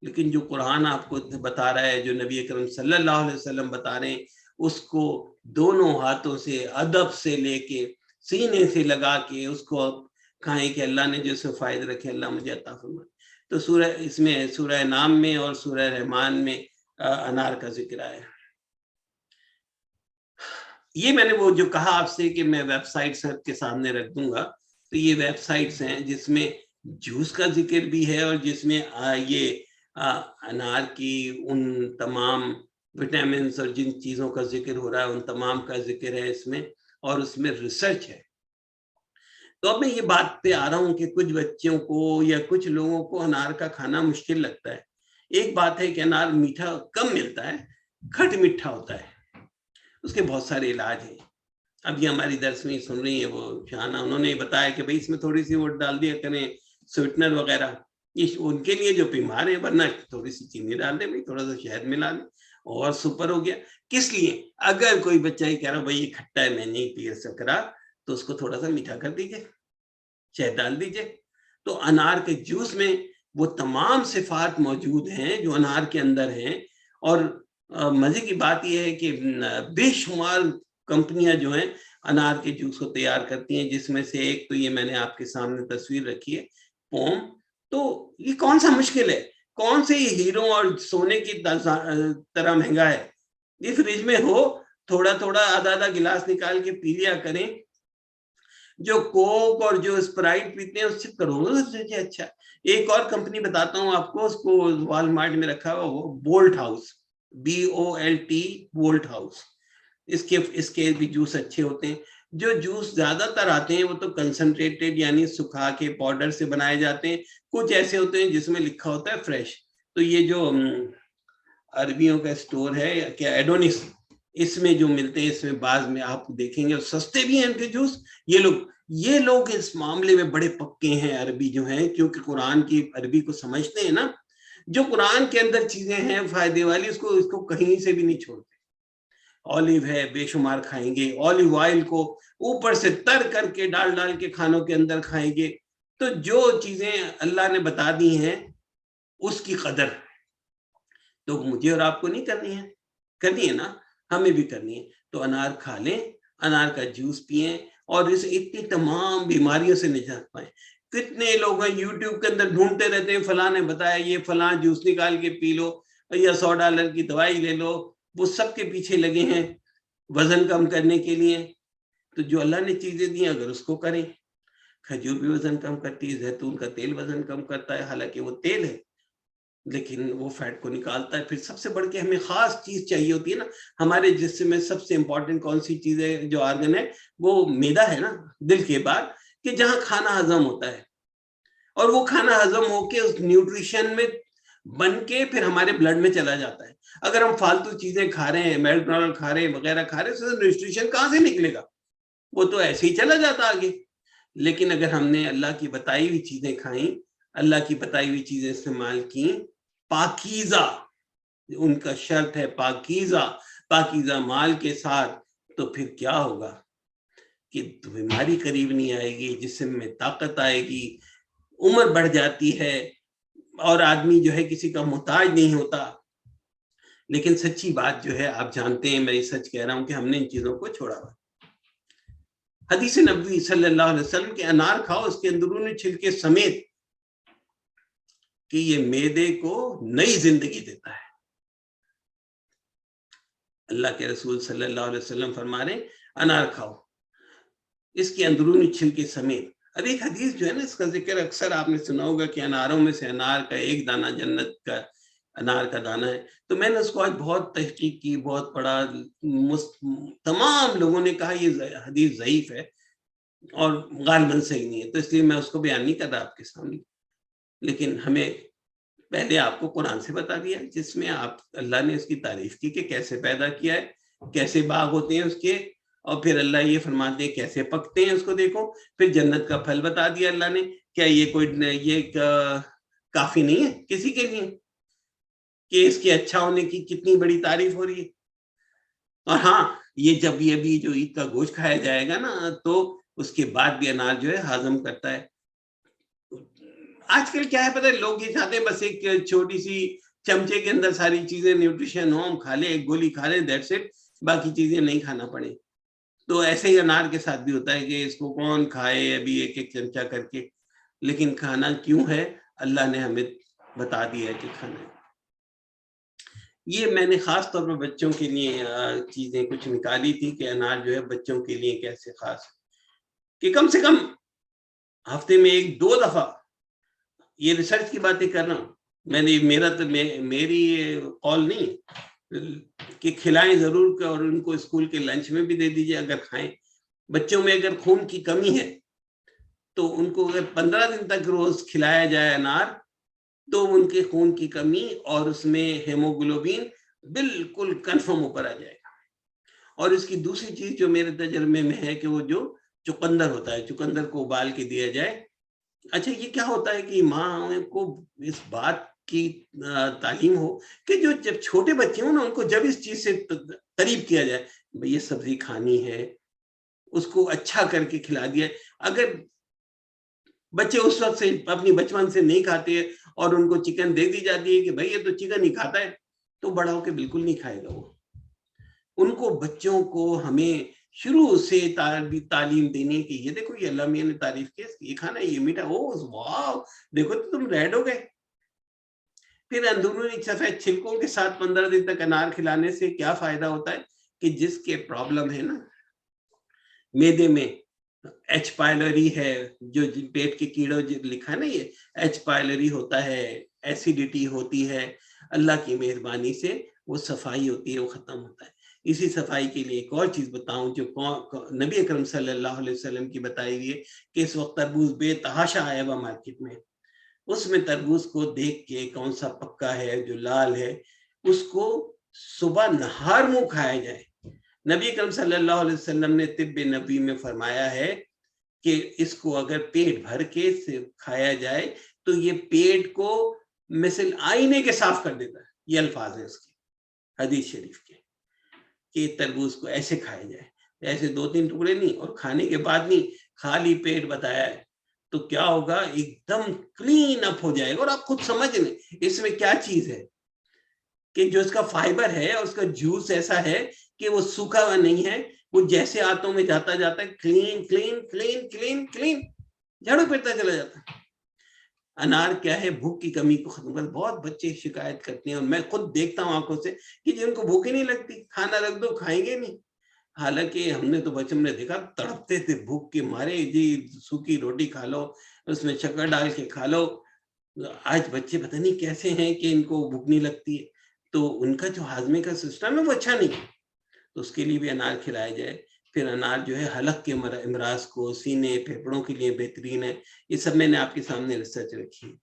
لیکن جو قرآن آپ کو بتا رہا ہے، جو نبی اکرم صلی اللہ علیہ وسلم بتا رہے ہیں، اس کو دونوں ہاتھوں سے ادب سے لے کے سینے سے لگا کے اس کو کھائیں کہ اللہ نے جیسے فائدے رکھے اللہ مجھے عطا فرمائے. تو سورہ اس میں سورہ نام میں اور سورہ رحمان میں انار کا ذکر آیا. یہ میں نے وہ جو کہا آپ سے کہ میں ویب سائٹس کے سامنے رکھ دوں گا، تو یہ ویب سائٹس ہیں جس میں جوس کا ذکر بھی ہے اور جس میں یہ انار کی ان تمام وٹامنس اور جن چیزوں کا ذکر ہو رہا ہے ان تمام کا ذکر ہے اس میں، اور اس میں ریسرچ ہے. تو اب میں یہ بات پہ آ رہا ہوں کہ کچھ بچوں کو یا کچھ لوگوں کو انار کا کھانا مشکل لگتا ہے. ایک بات ہے کہ انار میٹھا کم ملتا ہے، کھٹ میٹھا ہوتا ہے، اس کے بہت سارے علاج ہیں. اب یہ ہماری درس میں سن رہی ہیں وہ شانہ، انہوں نے بتایا کہ بھائی اس میں تھوڑی سی وہ ڈال دیا کریں سویٹنر وغیرہ، یہ ان کے لیے جو بیمار ہیں، ورنہ تھوڑی سی چینی ڈال دیں، بھائی تھوڑا سا شہد ملا دیں اور سپر ہو گیا. کس لیے؟ اگر کوئی بچہ یہ کہہ رہا بھائی یہ کھٹا ہے میں نہیں پی سکتا، تو اس کو تھوڑا سا میٹھا کر دیجیے، شہد ڈال دیجیے. تو انار کے جوس میں وہ تمام صفات موجود ہیں جو انار کے اندر ہیں. اور مزے کی بات یہ ہے کہ بے شمار کمپنیاں جو ہیں انار کے جوس کو تیار کرتی ہیں، جس میں سے ایک تو یہ میں نے آپ کے سامنے تصویر رکھی ہے، پوم. تو یہ کون سا مشکل ہے، کون سے یہ ہیرو اور سونے کی طرح مہنگا ہے. یہ فریج میں ہو، تھوڑا تھوڑا آدھا آدھا گلاس نکال کے پی لیا کریں. جو کوک اور جو اسپرائٹ پیتے ہیں اس سے کروڑوں سے اچھا. ایک اور کمپنی بتاتا ہوں آپ کو، اس کو وال مارٹ میں رکھا ہوا، وہ bolt house, BOLT، bolt house. اس کے بھی جوس اچھے ہوتے ہیں. جو جوس زیادہ تر آتے ہیں وہ تو کنسنٹریٹڈ یعنی سکھا کے پاؤڈر سے بنائے جاتے ہیں. کچھ ایسے ہوتے ہیں جس میں لکھا ہوتا ہے فریش. تو یہ جو عربیوں کا اسٹور ہے کیا ایڈونس، اس میں جو ملتے ہیں، اس میں بعض میں آپ دیکھیں گے سستے بھی ہیں ان کے جوس. یہ لوگ اس معاملے میں بڑے پکے ہیں عربی جو ہیں، کیونکہ قرآن کی عربی کو سمجھتے ہیں نا. جو قرآن کے اندر چیزیں ہیں فائدے والی، اس کو کہیں سے بھی نہیں چھوڑتے. اولیو ہے، بے شمار کھائیں گے. اولیو آئل کو اوپر سے تر کر کے ڈال کے کھانوں کے اندر کھائیں گے. تو جو چیزیں اللہ نے بتا دی ہیں اس کی قدر تو مجھے اور آپ کو نہیں کرنی ہے نا، ہمیں بھی کرنی ہے. تو انار کھا لیں، انار کا جوس پئیں اور اس اتنی تمام بیماریوں سے نجات پائیں. کتنے لوگ ہیں یوٹیوب کے اندر ڈھونڈتے رہتے ہیں، فلاں نے بتایا یہ فلاں جوس نکال کے پی لو یا $100 کی دوائی لے لو. وہ سب کے پیچھے لگے ہیں وزن کم کرنے کے لیے. تو جو اللہ نے چیزیں دی ہیں اگر اس کو کریں، کھجور بھی وزن کم کرتی ہے، زیتون کا تیل وزن کم کرتا ہے، حالانکہ وہ تیل ہے لیکن وہ فیٹ کو نکالتا ہے. پھر سب سے بڑھ کے ہمیں خاص چیز چاہیے ہوتی ہے نا. ہمارے جسم میں سب سے امپورٹنٹ کون سی چیز ہے جو آرگن ہے؟ وہ میدا ہے نا، دل کے بعد، کہ جہاں کھانا ہضم ہوتا ہے اور وہ کھانا ہضم ہو کے اس نیوٹریشن میں بن کے پھر ہمارے بلڈ میں چلا جاتا ہے. اگر ہم فالتو چیزیں کھا رہے ہیں، میکڈونلڈ کھا رہے ہیں وغیرہ کھا رہے ہیں، تو نیوٹریشن کہاں سے نکلے گا؟ وہ تو ایسے ہی چلا جاتا آگے. لیکن اگر ہم نے اللہ کی بتائی ہوئی چیزیں کھائیں، اللہ کی بتائی ہوئی چیزیں استعمال کی، پاکیزہ، ان کا شرط ہے پاکیزہ مال کے ساتھ، تو پھر کیا ہوگا کہ بیماری قریب نہیں آئے گی، جسم میں طاقت آئے گی، عمر بڑھ جاتی ہے اور آدمی جو ہے کسی کا محتاج نہیں ہوتا. لیکن سچی بات جو ہے آپ جانتے ہیں، میں یہ سچ کہہ رہا ہوں کہ ہم نے ان چیزوں کو چھوڑا ہوا. حدیث نبوی صلی اللہ علیہ وسلم کے انار کھاؤ اس کے اندرونی چھلکے سمیت، کہ یہ معدے کو نئی زندگی دیتا ہے. اللہ کے رسول صلی اللہ علیہ وسلم فرما رہے ہیں انار کھاؤ اس کے اندرونی چھلکے سمیت. اب ایک حدیث جو ہے نا، اس کا ذکر اکثر آپ نے سنا ہوگا کہ اناروں میں سے انار کا ایک دانہ جنت کا انار کا دانہ ہے. تو میں نے اس کو آج بہت تحقیق کی، بہت پڑھا، تمام لوگوں نے کہا یہ حدیث ضعیف ہے. اور غالباً صحیح نہیں ہے، تو اس لیے میں اس کو بیان نہیں کر رہا آپ کے سامنے. لیکن ہمیں پہلے آپ کو قرآن سے بتا دیا جس میں آپ اللہ نے اس کی تعریف کی کہ کیسے پیدا کیا ہے، کیسے باغ ہوتے ہیں اس کے، اور پھر اللہ یہ فرماتے ہیں کیسے پکتے ہیں اس کو دیکھو. پھر جنت کا پھل بتا دیا اللہ نے. کیا یہ کافی نہیں ہے کسی کے لیے کہ اس کے اچھا ہونے کی کتنی بڑی تعریف ہو رہی ہے؟ اور ہاں، یہ جب یہ بھی جو عید کا گوشت کھایا جائے گا نا تو اس کے بعد بھی انار جو ہے ہاضم کرتا ہے. آج کل کیا ہے پتہ ہے، لوگ یہ چاہتے ہیں بس ایک چھوٹی سی چمچے کے اندر ساری چیزیں نیوٹریشن ہو، ہم کھا لیں، ایک گولی کھا لیں، دیٹس اٹ، باقی چیزیں نہیں کھانا پڑے. تو ایسے ہی انار کے ساتھ بھی ہوتا ہے کہ اس کو کون کھائے ابھی ایک ایک چمچہ کر کے. لیکن کھانا کیوں ہے؟ اللہ نے ہمیں بتا دیا ہے کہ کھانا ہے. یہ میں نے خاص طور پر بچوں کے لیے چیزیں کچھ نکالی تھی کہ انار جو ہے بچوں کے لیے کیسے خاص، کہ کم سے کم ہفتے میں 1-2 دفعہ، یہ ریسرچ کی باتیں کر رہا ہوں میں نے، میری قول نہیں، کہ کھلائیں ضرور، اور ان کو اسکول کے لنچ میں بھی دے دیجیے اگر کھائیں. بچوں میں اگر خون کی کمی ہے تو ان کو اگر 15 دن تک روز کھلایا جائے انار تو ان کے خون کی کمی اور اس میں ہیموگلوبین بالکل کنفرم اوپر آ جائے گا. اور اس کی دوسری چیز جو میرے تجربے میں ہے کہ وہ جو چقندر ہوتا ہے، چقندر کو ابال کے دیا جائے. اچھا یہ کیا ہوتا ہے کہ ماں کو اس بات کی تعلیم ہو کہ جو جب چھوٹے بچے ہوں نا ان کو جب اس چیز سے قریب کیا جائے، بھئی یہ سبزی کھانی ہے، اس کو اچھا کر کے کھلا دیا. اگر بچے اس وقت سے اپنی بچپن سے نہیں کھاتے اور ان کو چکن دے دی جاتی ہے کہ بھئی یہ تو چکن ہی کھاتا ہے، تو بڑا ہو کے بالکل نہیں کھائے گا وہ. ان کو بچوں کو ہمیں شروع سے تعلیم دینی کہ یہ دیکھو یہ اللہ میاں نے تعریف کی، یہ کھانا ہے، یہ میٹھا، واو دیکھو تو تم ریڈ ہو گئے. پھر اندرونی سفید چھلکوں کے ساتھ 15 دن تک انار کھلانے سے کیا فائدہ ہوتا ہے کہ جس کے پرابلم ہے نا میدے میں، ایچ پائلری ہے، جو پیٹ کے کیڑوں لکھا ہے نا، یہ ایچ پائلری ہوتا ہے، ایسیڈیٹی ہوتی ہے، اللہ کی مہربانی سے وہ صفائی ہوتی ہے، وہ ختم ہوتا ہے. اسی صفائی کے لیے ایک اور چیز بتاؤں جو نبی اکرم صلی اللہ علیہ وسلم کی بتائی ہوئی ہے کہ اس وقت تربوز بے تحاشا آیا ہوا مارکیٹ میں. اس میں تربوز کو دیکھ کے کون سا پکا ہے، جو لال ہے، اس کو صبح نہار منہ کھایا جائے. نبی اکرم صلی اللہ علیہ وسلم نے طب نبی میں فرمایا ہے کہ اس کو اگر پیٹ بھر کے کھایا جائے تو یہ پیٹ کو مثل آئینے کے صاف کر دیتا ہے. یہ الفاظ ہیں اس کے حدیث شریف کے کہ تربوز کو ایسے کھایا جائے، ایسے 2-3 ٹکڑے نہیں، اور کھانے کے بعد نہیں، خالی پیٹ بتایا ہے. تو کیا ہوگا، ایک دم کلین اپ ہو جائے گا. اور آپ خود سمجھ لیں اس میں کیا چیز ہے کہ جو اس کا فائبر ہے اور اس کا جوس ایسا ہے کہ وہ سوکھا ہوا نہیں ہے، وہ جیسے آنتوں میں جاتا جاتا ہے clean clean clean clean clean جھاڑو پھرتا چلا جاتا ہے. انار کیا ہے، بھوک کی کمی کو ختم کر. بہت بچے شکایت کرتے ہیں اور میں خود دیکھتا ہوں آنکھوں سے کہ جن کو بھوک ہی نہیں لگتی، کھانا رکھ دو کھائیں گے نہیں. حالانکہ ہم نے تو بچپن میں دیکھا تڑپتے تھے بھوک کے مارے، جی سوکھی روٹی کھا لو، اس میں شکر ڈال کے کھا لو. آج بچے پتہ نہیں کیسے ہیں کہ ان کو بھوک نہیں لگتی ہے، تو ان کا جو ہاضمے کا سسٹم ہے وہ اچھا نہیں ہے. تو اس کے لیے بھی انار کھلایا جائے. پھر انار جو ہے حلق کے امراض کو، سینے پھیپڑوں کے لیے بہترین ہے. یہ سب میں نے آپ کے سامنے ریسرچ رکھی ہے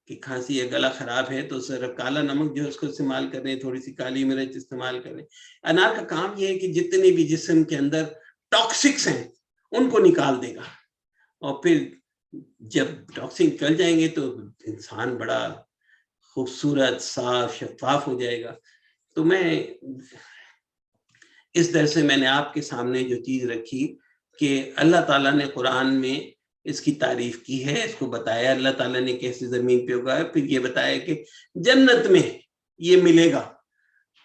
کہ کھانسی یا گلا خراب ہے تو صرف کالا نمک جو ہے اس کو استعمال کریں، تھوڑی سی کالی مرچ استعمال کریں. انار کا کام یہ ہے کہ جتنے بھی جسم کے اندر ٹاکسکس ہیں ان کو نکال دے گا، اور پھر جب ٹاکسک نکل جائیں گے تو انسان بڑا خوبصورت، صاف، شفاف ہو جائے گا. تو میں اس درس سے میں نے آپ کے سامنے جو چیز رکھی کہ اللہ تعالیٰ نے قرآن میں اس کی تعریف کی ہے، اس کو بتایا اللہ تعالیٰ نے کیسے زمین پہ اگایا، پھر یہ بتایا کہ جنت میں یہ ملے گا.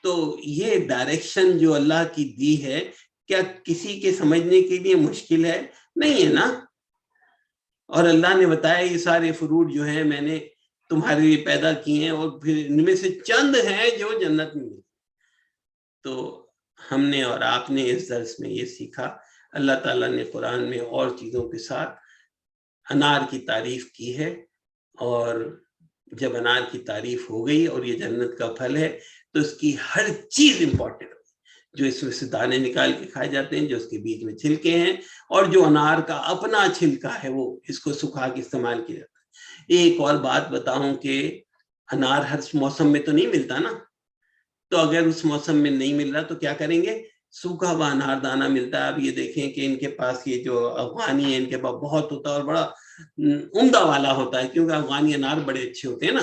تو یہ ڈائریکشن جو اللہ کی دی ہے کیا کسی کے سمجھنے کے لیے مشکل ہے؟ نہیں ہے نا. اور اللہ نے بتایا یہ سارے فروٹ جو ہیں میں نے تمہارے لیے پیدا کیے ہیں، اور پھر ان میں سے چند ہیں جو جنت میں ملے. تو ہم نے اور آپ نے اس درس میں یہ سیکھا، اللہ تعالیٰ نے قرآن میں اور چیزوں کے ساتھ انار کی تعریف کی ہے. اور جب انار کی تعریف ہو گئی اور یہ جنت کا پھل ہے تو اس کی ہر چیز امپورٹنٹ ہے. جو اس میں سے دانے نکال کے کھائے جاتے ہیں، جو اس کے بیچ میں چھلکے ہیں، اور جو انار کا اپنا چھلکا ہے وہ اس کو سکھا کے استعمال کیا جاتا ہے۔ ایک اور بات بتاؤں کہ انار ہر موسم میں تو نہیں ملتا نا، تو اگر اس موسم میں نہیں مل رہا تو کیا کریں گے، سوکھا ہوا انار دانہ ملتا ہے۔ اب یہ دیکھیں کہ ان کے پاس یہ جو افغانی ہے، ان کے پاس بہت ہوتا ہے اور بڑا عمدہ والا ہوتا ہے، کیونکہ افغانی انار بڑے اچھے ہوتے ہیں نا،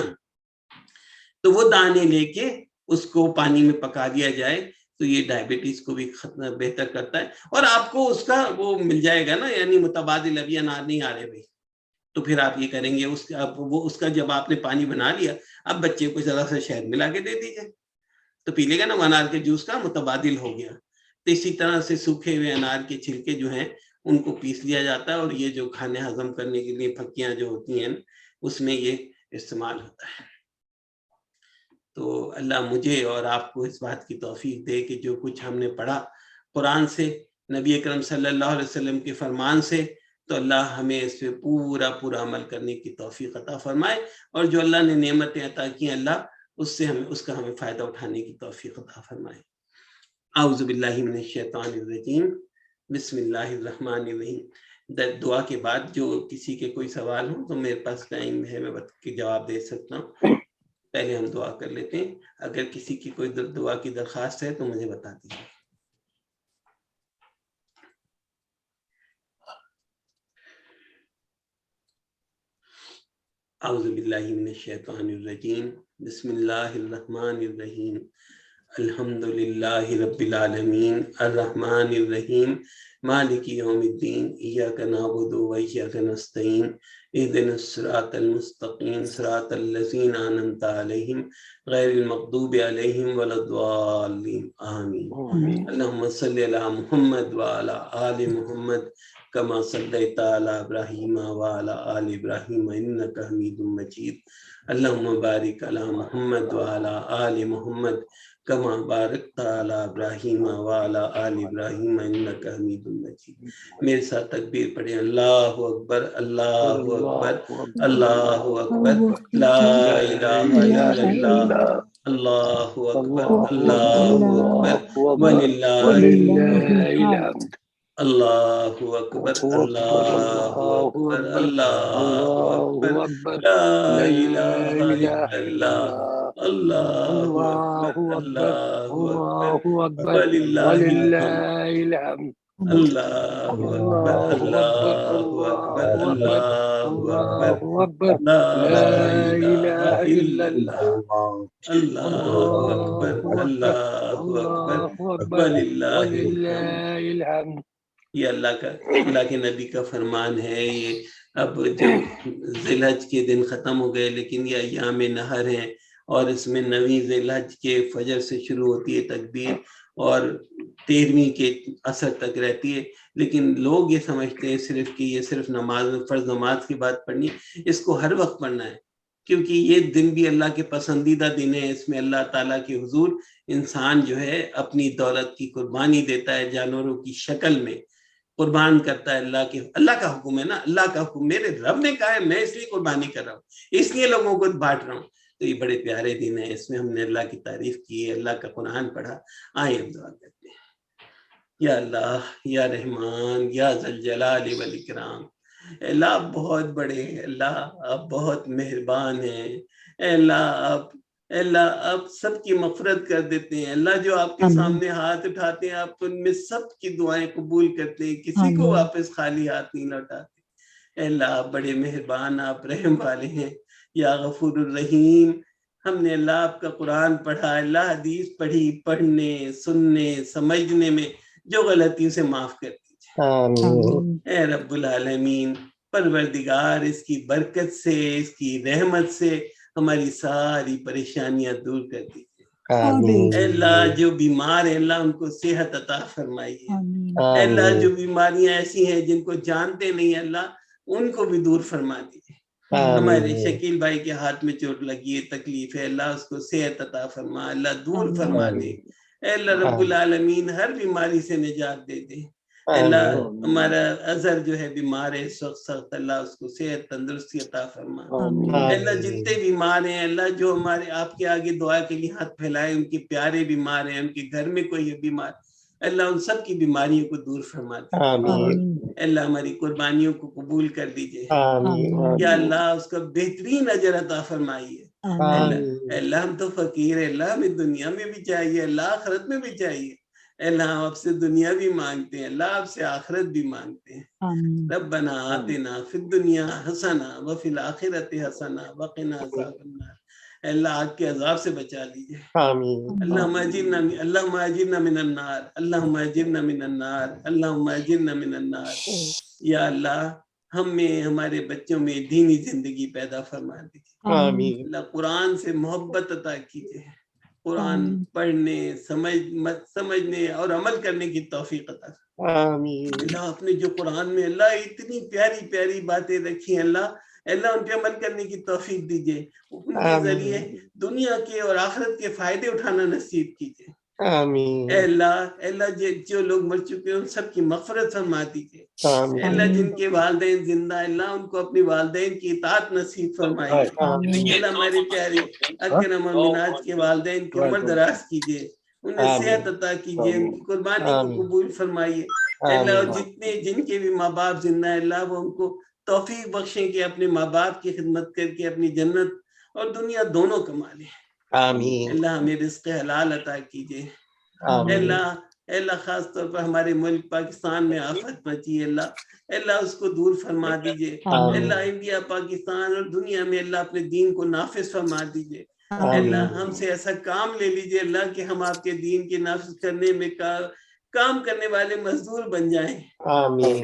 تو وہ دانے لے کے اس کو پانی میں پکا دیا جائے تو یہ ڈائبٹیز کو بھی بہتر کرتا ہے، اور آپ کو اس کا وہ مل جائے گا نا، یعنی متبادل ابھی انار نہیں آ رہے بھائی، تو پھر آپ یہ کریں گے اس کا جب آپ نے پانی بنا لیا، اب بچے کو ذرا سا شہد ملا کے دے دیجیے تو پی لے گا نا، انار کے جوس کا متبادل ہو گیا۔ تو اسی طرح سے سوکھے ہوئے انار کے چھلکے جو ہیں ان کو پیس لیا جاتا ہے، اور یہ جو کھانے ہضم کرنے کے لیے پھکیاں جو ہوتی ہیں اس میں یہ استعمال ہوتا ہے۔ تو اللہ مجھے اور آپ کو اس بات کی توفیق دے کہ جو کچھ ہم نے پڑھا قرآن سے، نبی اکرم صلی اللہ علیہ وسلم کے فرمان سے، تو اللہ ہمیں اس پہ پورا عمل کرنے کی توفیق عطا فرمائے، اور جو اللہ نے نعمتیں عطا کی اللہ اس کا ہمیں فائدہ اٹھانے کی توفیق عطا فرمائے۔ اعوذ باللہ من الشیطان الرجیم، بسم اللہ الرحمن الرحیم۔ دعا کے بعد جو کسی کے کوئی سوال ہو تو میرے پاس ٹائم ہے، میں جواب دے سکتا ہوں۔ پہلے ہم دعا کر لیتے ہیں، اگر کسی کی کوئی دعا کی درخواست ہے تو مجھے بتا دیجیے۔ اعوذ باللہ من الشیطان الرجیم، بسم اللہ الرحمن الرحیم، الحمد للہ رب العالمین، الرحمن الرحیم، مالک یوم الدین، ایاک نعبد و ایاک نستعین، اہدنا الصراط المستقیم، صراط الذین انعمت علیہم غیر المغضوب علیہم ولا الضالین، آمین۔ اللہم صلی علی محمد وعلی آل محمد کما صلیت علی ابراہیم وعلی آل ابراہیم انک حمید مجید۔ اللہم بارک علی محمد وعلی آل محمد کما بارکت علی ابراہیم وعلی آل ابراہیم انک حمید مجید۔ میرے ساتھ تکبیر پڑھیں، اللہ اکبر اللہ اکبر اللہ اکبر، لا الہ الا اللہ، اللہ اکبر اللہ اکبر، وللہ الحمد، اللہ اکبر اللہ اکبر اللہ اکبر، لا الہ الا اللہ، اللہ اکبر اللہ اکبر، وللہ الحمد، اللہ اکبر اللہ اکبر اللہ اکبر، لا الہ الا اللہ، اللہ اکبر اللہ اکبر، وللہ الحمد۔ یہ اللہ کے نبی کا فرمان ہے۔ یہ اب جو ذی الحج کے دن ختم ہو گئے، لیکن یہ ایام نہر ہیں، اور اس میں 9ویں ذی الحج کے فجر سے شروع ہوتی ہے تکبیر، اور 13ویں کے عصر تک رہتی ہے، لیکن لوگ یہ سمجھتے ہیں صرف کہ یہ صرف فرض نماز کے بعد پڑھنی، اس کو ہر وقت پڑھنا ہے، کیونکہ یہ دن بھی اللہ کے پسندیدہ دن ہے۔ اس میں اللہ تعالیٰ کے حضور انسان جو ہے اپنی دولت کی قربانی دیتا ہے، جانوروں کی شکل میں قربان کرتا ہے۔ اللہ کا حکم ہے نا، اللہ کا حکم، میرے رب نے کہا ہے، میں اس لیے قربانی کر رہا ہوں، اس لیے لوگوں کو بانٹ رہا ہوں۔ تو یہ بڑے پیارے دن ہیں، اس میں ہم نے اللہ کی تعریف کی ہے، اللہ کا قرآن پڑھا۔ آئیں ہم دعا کرتے ہیں۔ یا اللہ یا رحمان یا ذی الجلال والاکرام، اے اللہ آپ بہت بڑے ہیں، اللہ آپ بہت مہربان ہیں، اے اللہ آپ سب کی مغفرت کر دیتے ہیں، اللہ جو آپ کے سامنے ہاتھ اٹھاتے ہیں آپ ان میں سب کی دعائیں قبول کرتے ہیں، کسی کو واپس خالی ہاتھ نہیں لوٹاتے۔ اے اللہ آپ بڑے مہربان، آپ رحم والے ہیں، یا غفور الرحیم۔ ہم نے اللہ آپ کا قرآن پڑھا، اللہ حدیث پڑھی، پڑھنے سننے سمجھنے میں جو غلطی سے معاف کر دیجیے اے رب العالمین۔ پروردگار اس کی برکت سے، اس کی رحمت سے ہماری ساری پریشانیاں دور کر دیجیے۔ اے اللہ جو بیمار ہیں اللہ ان کو صحت عطا فرمائیے۔ اے اللہ جو بیماریاں ایسی ہیں جن کو جانتے نہیں اللہ ان کو بھی دور فرما دیجیے۔ ہمارے شکیل بھائی کے ہاتھ میں چوٹ لگی ہے، تکلیف ہے، اللہ اس کو صحت عطا فرما، اللہ دور فرما دے۔ اے اللہ رب العالمین ہر بیماری سے نجات دے دے۔ اللہ ہمارا اظہر جو ہے بیمار ہے اس وقت سخت، اللہ اس کو صحت تندرستی عطا فرما۔ اللہ جتنے بیمار ہیں اللہ جو ہمارے آپ کے آگے دعا کے لیے ہاتھ پھیلائے، ان کے پیارے بیمار ہیں، ان کے گھر میں کوئی ہے بیمار، اللہ ان سب کی بیماریوں کو دور فرما دیجیے۔ اللہ ہماری قربانیوں کو قبول کر دیجیے، یا اللہ اس کا بہترین اجر عطا فرمائیے۔ اللہ ہم تو فقیر ہیں، اللہ ہمیں دنیا میں بھی چاہیے، اللہ آخرت میں بھی چاہیے۔ اللہ ہم آپ سے دنیا بھی مانگتے ہیں، اللہ آپ سے آخرت بھی مانگتے ہیں۔ ربنا آتنا فی الدنیا حسنہ وفی الآخرۃ حسنہ وقنا عذاب النار۔ اللہ آگ کے عذاب سے بچا لیجیے۔ اللہم اجرنا من النار، اللہم اجرنا من النار، اللہم اجرنا من النار۔ یا اللہ ہم میں ہمارے بچوں میں دینی زندگی پیدا فرما دیجیے۔ اللہ قرآن سے محبت عطا کیجیے، قرآن پڑھنے سمجھنے اور عمل کرنے کی توفیق عطا فرمائے۔ اللہ آپ نے جو قرآن میں اللہ اتنی پیاری پیاری باتیں رکھی ہیں، اللہ ان پہ عمل کرنے کی توفیق دیجیے، ان کے ذریعے دنیا کے اور آخرت کے فائدے اٹھانا نصیب کیجیے۔ اے اللہ جو لوگ مر چکے ہیں ان سب کی مغفرت فرما دیجیے۔ اللہ جن کے والدین زندہ اللہ ان کو اپنی والدین کی اطاعت نصیب فرمائیے۔ اللہ ہمارے پیارے اکرم مناج کے والدین کی عمر دراز کیجیے، انہیں صحت عطا کیجیے، ان کی قربانی کو قبول فرمائیے۔ اللہ جتنے جن کے بھی ماں باپ زندہ ہیں اللہ وہ ان کو توفیق بخشیں کہ اپنے ماں باپ کی خدمت کر کے اپنی جنت اور دنیا دونوں کما لیں۔ اللہ ہمیں رزق حلال عطا کیجیے۔ اللہ خاص طور پر ہمارے ملک پاکستان میں آفت مچی ہے، اللہ اس کو دور فرما دیجیے۔ اللہ انڈیا پاکستان اور دنیا میں اللہ اپنے دین کو نافذ فرما دیجیے۔ اللہ ہم سے ایسا کام لے لیجیے اللہ کہ ہم آپ کے دین کے نافذ کرنے میں کام کرنے والے مزدور بن جائیں۔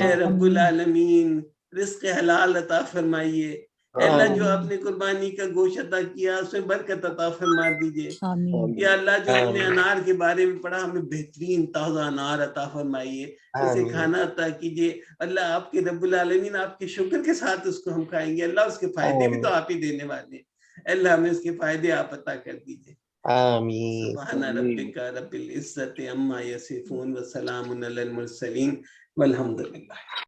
اے رب العالمین رزق حلال عطا فرمائیے۔ اللہ جو آپ نے قربانی کا گوشت عطا کیا اس میں برکت عطا فرما دیجیے۔ یا اللہ جو ہم نے انار کے بارے میں پڑھا ہمیں بہترین تازہ انار عطا فرمائیے، اسے کھانا عطا کیجیے۔ اللہ آپ کے رب العالمین آپ کے شکر کے ساتھ اس کو ہم کھائیں گے، اللہ اس کے فائدے بھی تو آپ ہی دینے والے ہیں، اللہ ہمیں اس کے فائدے آپ عطا کر دیجیے۔ سبحان ربک رب العزت عما یصفون وسلام علی المرسلین والحمد للہ۔